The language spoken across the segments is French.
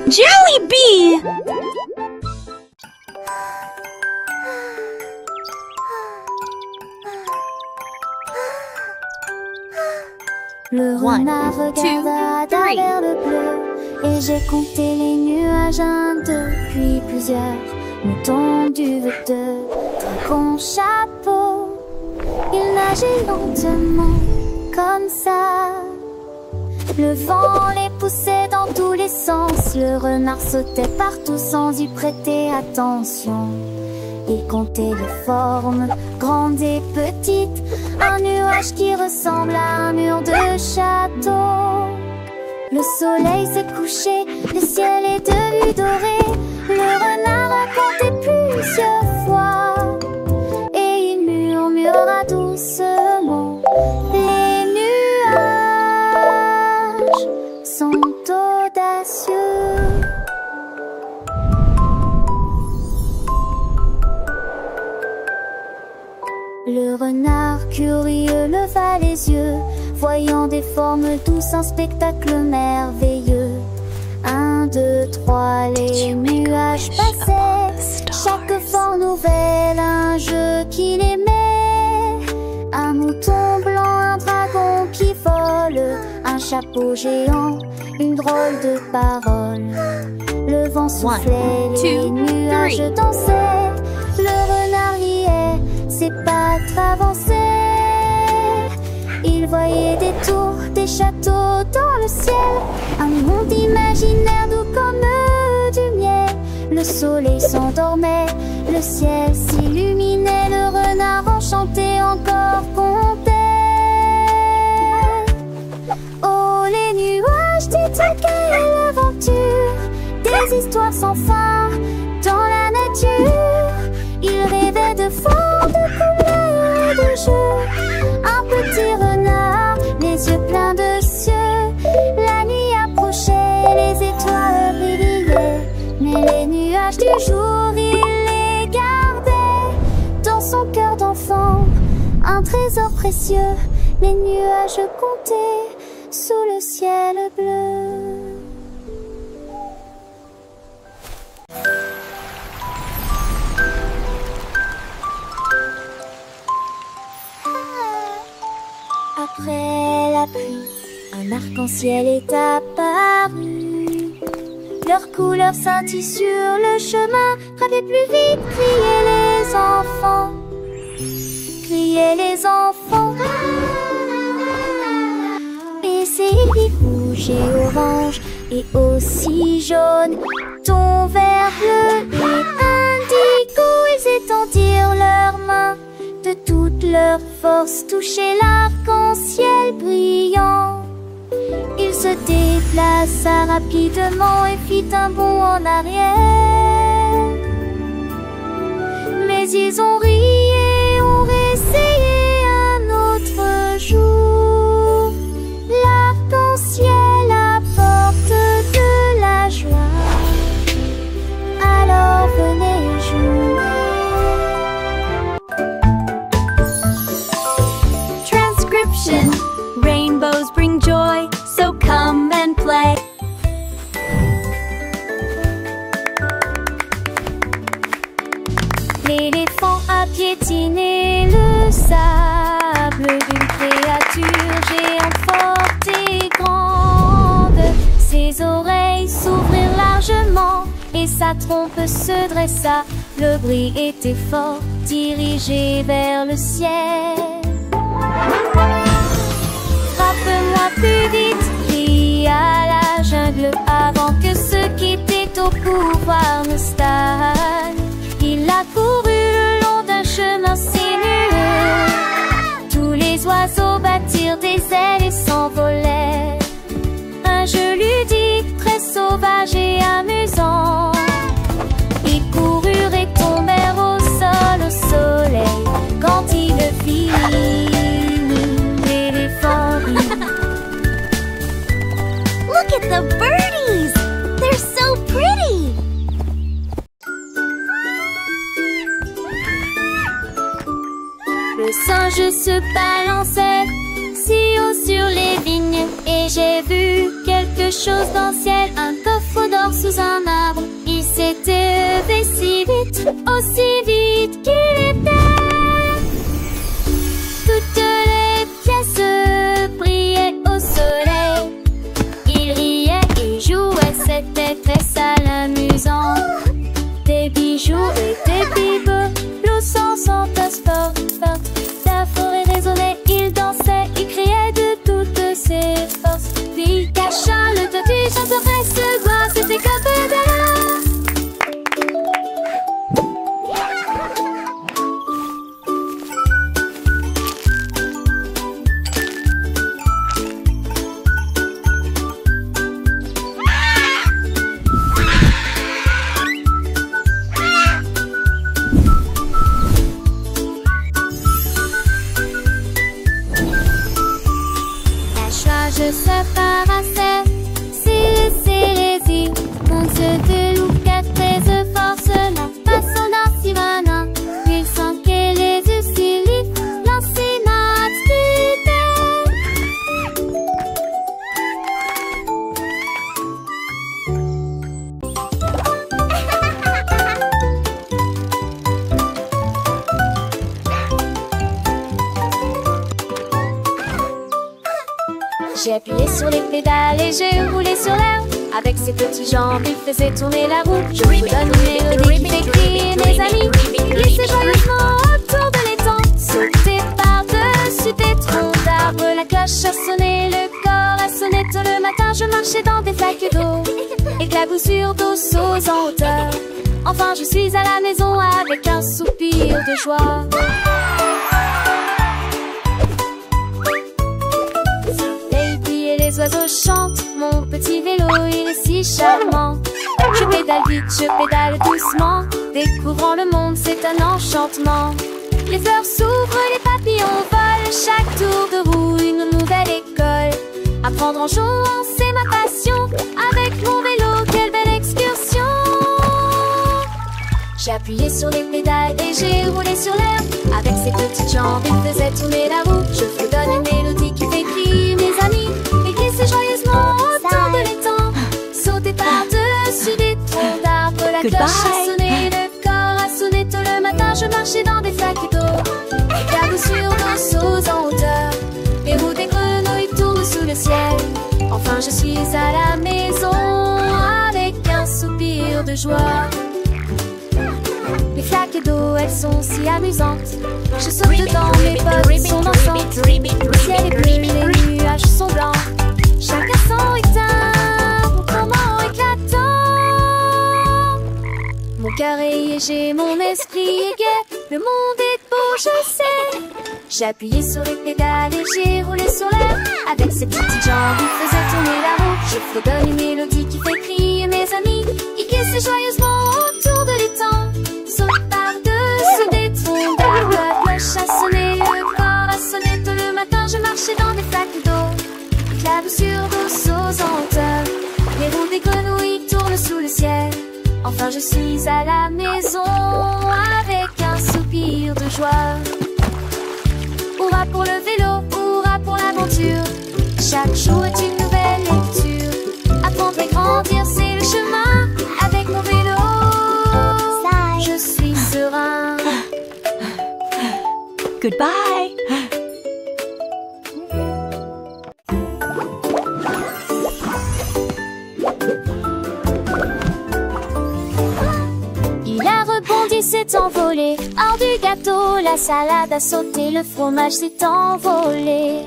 Jollibee! Le renard regarda à travers le bleu, et j'ai compté les nuages 1, 2, puis plusieurs moutons duveteux, dragons, chapeau. Il nageait lentement, comme ça. Le vent les poussait dans tous les sens. Le renard sautait partout sans y prêter attention. Il comptait les formes, grandes et petites. Un nuage qui ressemble à un mur de château. Le soleil s'est couché, le ciel est devenu doré. Le renard a compté plusieurs fois, et il murmura doucement: les nuages sont audacieux. Le renard curieux leva les yeux, voyant des formes douces, un spectacle merveilleux. 1, 2, 3, les nuages passaient, chaque forme nouvelle, un jeu qu'il aimait. Un mouton blanc, un dragon qui vole, un chapeau géant, une drôle de parole. Le vent soufflait, les nuages dansaient, le renard riait, ses pattes avançaient. Il voyait des tours, des châteaux dans le ciel, un monde imaginaire doux comme du miel. Le soleil s'endormait, le ciel s'illuminait, le renard enchanté encore comptait. Oh les nuages, dites quelle aventure, des histoires sans fin dans la nature. Il rêvait de formes, de couleurs et de jeux. Un petit renard, les yeux pleins de cieux. La nuit approchait, les étoiles brillaient, mais les nuages du jour, il les gardait dans son cœur d'enfant. Un trésor précieux, les nuages comptaient sous le ciel bleu. Après la pluie, un arc-en-ciel est apparu. Leurs couleurs scintillent sur le chemin. Gravez plus vite, criaient les enfants. Criaient les enfants. Et c'est rouge et orange et aussi jaune, ton vert, bleu et indigo. Ils étendirent leurs mains, de toute leur force touchaient l'arc-en-ciel brillant. Il se déplaça rapidement et fit un bond en arrière. Mais ils ont ri et ont réessayé un autre jour. L'arc-en-ciel apporte de la joie, alors venez jouer. Rainbows bring joy, so come and play. L'éléphant a piétiné le sable d'une créature géante forte et grande. Ses oreilles s'ouvrirent largement et sa trompe se dressa. Le bruit était fort, dirigé vers le ciel. Frappe-moi plus vite, cria la jungle, avant que ceux qui étaient au pouvoir ne stagnent. Il a couru le long d'un chemin sinueux. Tous les oiseaux battirent des ailes et s'envolèrent. Un jeu ludique, très sauvage et amusant. Ils coururent et tombèrent au sol, au soleil, quand il le vit. Look at the birdies! They're so pretty! Le singe se balançait si haut sur les vignes, et j'ai vu quelque chose dans le ciel, un coffre fois dort sous un arbre. Il s'était levé si vite, aussi vite qu'il était. Toutes les pièces brillaient au soleil. Il riait et jouait, c'était très sale, amusant. Des bijoux et des bibelots sans tasse forte. La forêt résonnait, il dansait, il criait de toutes ses forces. Puis il cacha le toit du château près se voir, c'était qu'un peu d'alors. Se paraissait, s'il les îles, on se délouquait très forcément, passant d'un Sivana, il sent que les yeux s'y lient, l'enseignant J'ai appuyé sur les pédales et j'ai roulé sur l'herbe. Avec ses petites jambes, il faisait tourner la roue. Je vous donne une mélodie qui fait crier mes amis. Glissez joyeusement autour de l'étang. Sautez par-dessus des troncs d'arbres. La cloche a sonné, le corps a sonné tôt le matin. Je marchais dans des flaques d'eau, éclaboussures d'eau sauts en hauteur. Enfin, je suis à la maison avec un soupir de joie. Les oiseaux chantent, mon petit vélo, il est si charmant. Je pédale vite, je pédale doucement, découvrant le monde, c'est un enchantement. Les fleurs s'ouvrent, les papillons volent, chaque tour de roue, une nouvelle école. Apprendre en jouant, c'est ma passion, avec mon vélo, quelle belle excursion. J'ai appuyé sur les pédales et j'ai roulé sur l'air. Avec ses petites jambes, il faisait tourner la roue. Je vous donne une mélodie qui fait crier mes amis. Glissez joyeusement autour de l'étang. Sautez par-dessus des troncs d'arbres. La cloche a sonné, le corps a sonné tôt le matin. Je marchais dans des flaques d'eau, éclaboussures d'eau sauts en hauteur. Les roues des grenouilles tournent sous le ciel. Enfin je suis à la maison avec un soupir de joie. Les flaques d'eau, elles sont si amusantes. Je saute dedans, mes potes sont dansantes. Le ciel est bleu, les nuages sont blancs. Chacun son éteint, mon comment éclatant. Mon cœur est léger, mon esprit est gai. Le monde est beau, je sais. J'ai appuyé sur les pédales et j'ai roulé sur l'air. Avec ses petites jambes, il faisait tourner la roue. Je fredonne une mélodie qui fait crier mes amis. Il glissait joyeusement autour de l'étang. Saute par-dessus des troncs d'arbres. La cloche a sonné, le corps a sonné tôt le matin. Je marchais dans des flaques d'eau, éclaboussures d'eau sauts en hauteur. Les roues des grenouilles tournent sous le ciel. Enfin je suis à la maison avec un soupir de joie. Hurrah pour le vélo, hurrah pour l'aventure. Chaque jour est une nouvelle lecture. Apprendre et grandir, c'est le chemin. Avec mon vélo, je suis serein. Goodbye. S'est envolé hors du gâteau, la salade a sauté, le fromage s'est envolé.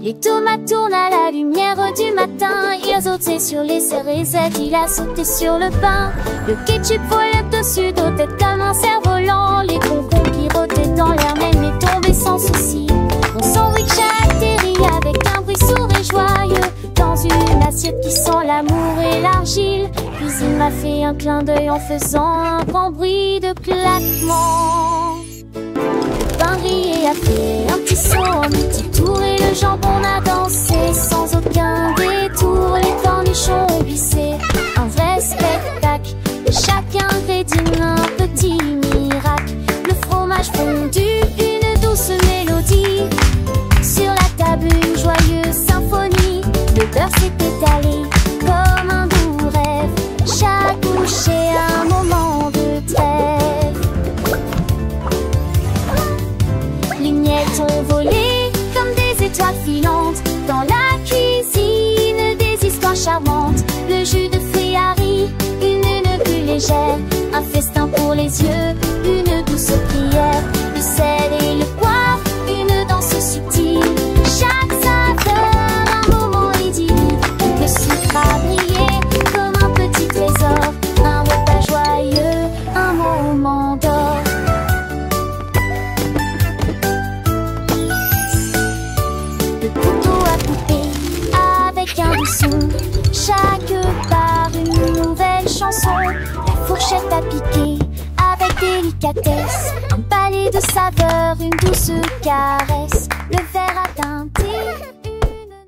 Les tomates tournent à la lumière du matin. Il a sauté sur les cérésettes, il a sauté sur le pain. Le ketchup volait dessus d'eau tête comme un cerf-volant. Les concombres pirotaient dans l'air même et tombaient sans souci. Mon sandwich a atterri avec un bruit sourd et joyeux dans une assiette qui sent l'amour et l'argile. Puis il m'a fait un clin d'œil en faisant un grand bruit de claquement. Le pain grillé a fait un petit saut, un petit tour et le jambon a dansé sans aucun détour. Les cornichons ont glissé, un vrai spectacle. Chaque ingrédient un petit miracle. Le fromage fondu, une douce mélodie. Sur la table une joyeuse symphonie. Le beurre s'est étalé comme un doux rêve. charmante. Le jus de fruits Harry, une plus légère. Un festin pour les yeux, une douce prière. Le sel et le poivre, une danse subtile. Chaque saveur, un moment idyllique. Le sucre a brillé comme un petit trésor. Un repas joyeux, un moment d'or. Le couteau à couper avec un doux son. Chaque part une nouvelle chanson. La fourchette à piquer avec délicatesse. Un palais de saveurs, une douce caresse. Le verre atteint